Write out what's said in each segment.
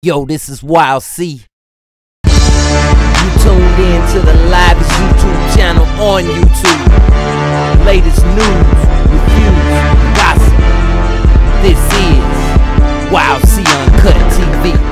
Yo, this is Wild C. You tuned in to the livest YouTube channel on YouTube. Latest news, reviews, gossip. This is Wild C Uncut TV.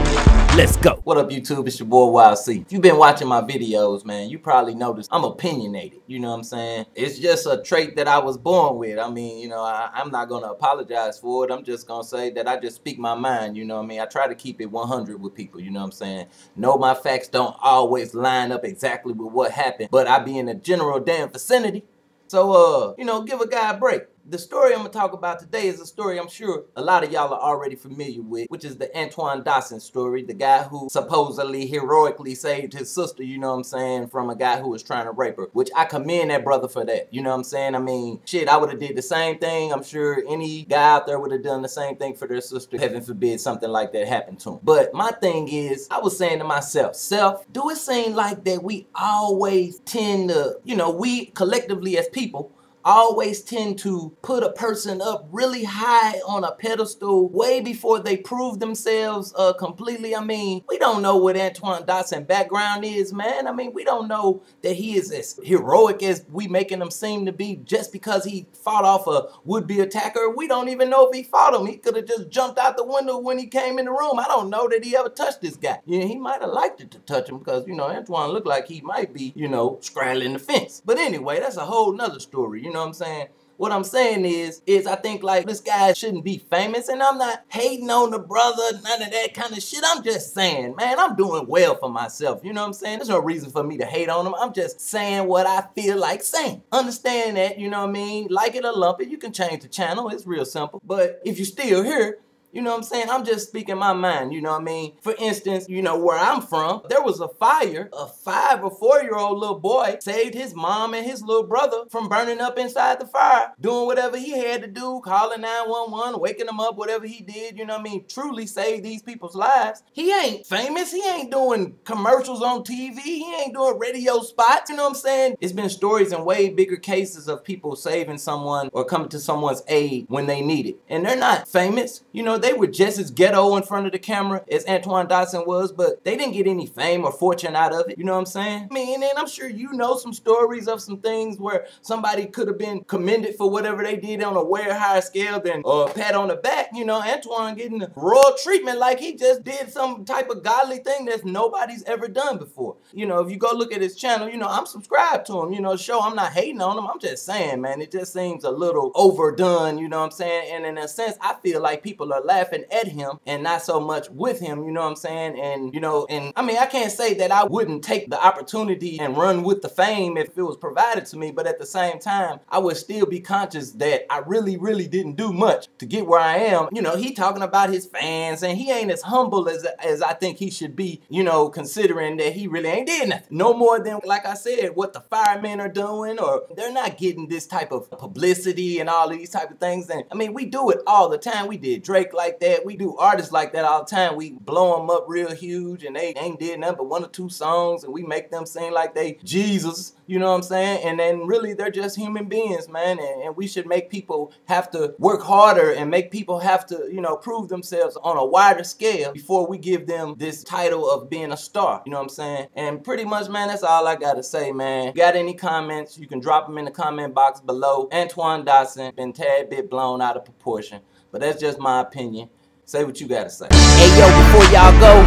Let's go. What up, YouTube? It's your boy Wild C. If you've been watching my videos, man, you probably noticed I'm opinionated. You know what I'm saying? It's just a trait that I was born with. I mean, you know, I'm not going to apologize for it. I'm just going to say that I just speak my mind. You know what I mean? I try to keep it 100 with people. You know what I'm saying? No, my facts don't always line up exactly with what happened, but I be in a general damn vicinity. So, you know, give a guy a break. The story I'm going to talk about today is a story I'm sure a lot of y'all are already familiar with, which is the Antoine Dodson story, the guy who supposedly heroically saved his sister, you know what I'm saying, from a guy who was trying to rape her, which I commend that brother for that, you know what I'm saying? I mean, shit, I would have did the same thing. I'm sure any guy out there would have done the same thing for their sister. Heaven forbid something like that happened to him. But my thing is, I was saying to myself, do it seem like that we always tend to, you know, we collectively as people, always tend to put a person up really high on a pedestal way before they prove themselves completely. I mean, we don't know what Antoine Dodson background is, man. I mean, we don't know that he is as heroic as we making him seem to be just because he fought off a would-be attacker. We don't even know if he fought him. He could have just jumped out the window when he came in the room. I don't know that he ever touched this guy. Yeah, he might have liked it to touch him because, you know, Antoine looked like he might be, you know, straddling the fence. But anyway, that's a whole nother story, you know what I'm saying? What I'm saying is I think like this guy shouldn't be famous, and I'm not hating on the brother, none of that kind of shit. I'm just saying, man, I'm doing well for myself. You know what I'm saying? There's no reason for me to hate on him. I'm just saying what I feel like saying. Understand that, you know what I mean? Like it or lump it, you can change the channel. It's real simple. But if you're still here, you know what I'm saying? I'm just speaking my mind, you know what I mean? For instance, you know, where I'm from, there was a fire. A 5 or 4-year-old little boy saved his mom and his little brother from burning up inside the fire, doing whatever he had to do, calling 911, waking them up, whatever he did, you know what I mean? Truly saved these people's lives. He ain't famous. He ain't doing commercials on TV. He ain't doing radio spots, you know what I'm saying? It's been stories in way bigger cases of people saving someone or coming to someone's aid when they need it. And they're not famous, you know. They were just as ghetto in front of the camera as Antoine Dodson was, but they didn't get any fame or fortune out of it. You know what I'm saying? I mean, and I'm sure you know some stories of some things where somebody could have been commended for whatever they did on a way higher scale than a pat on the back. You know, Antoine getting the royal treatment like he just did some type of godly thing that nobody's ever done before. You know, if you go look at his channel, you know, I'm subscribed to him. You know, show I'm not hating on him. I'm just saying, man, it just seems a little overdone, you know what I'm saying? And in a sense, I feel like people are laughing at him and not so much with him, you know what I'm saying? And, you know, and I mean, I can't say that I wouldn't take the opportunity and run with the fame if it was provided to me, but at the same time, I would still be conscious that I really didn't do much to get where I am. You know, he talking about his fans and he ain't as humble as I think he should be, you know, considering that he really ain't did nothing. No more than, like I said, what the firemen are doing, or they're not getting this type of publicity and all of these type of things. And I mean, we do it all the time. We did Drake like that. We do artists like that all the time. We blow them up real huge and they ain't did nothing but 1 or 2 songs and we make them sing like they Jesus, you know what I'm saying? And then really they're just human beings, man. And we should make people have to work harder and make people have to, you know, prove themselves on a wider scale before we give them this title of being a star, you know what I'm saying? And pretty much, man, that's all I gotta say, man. Got any comments, you can drop them in the comment box below. Antoine Dodson been tad bit blown out of proportion, but that's just my opinion. Say what you gotta say. Hey yo, before y'all go,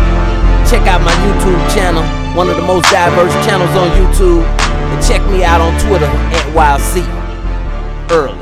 check out my YouTube channel, one of the most diverse channels on YouTube, and check me out on Twitter at Wild C. Early.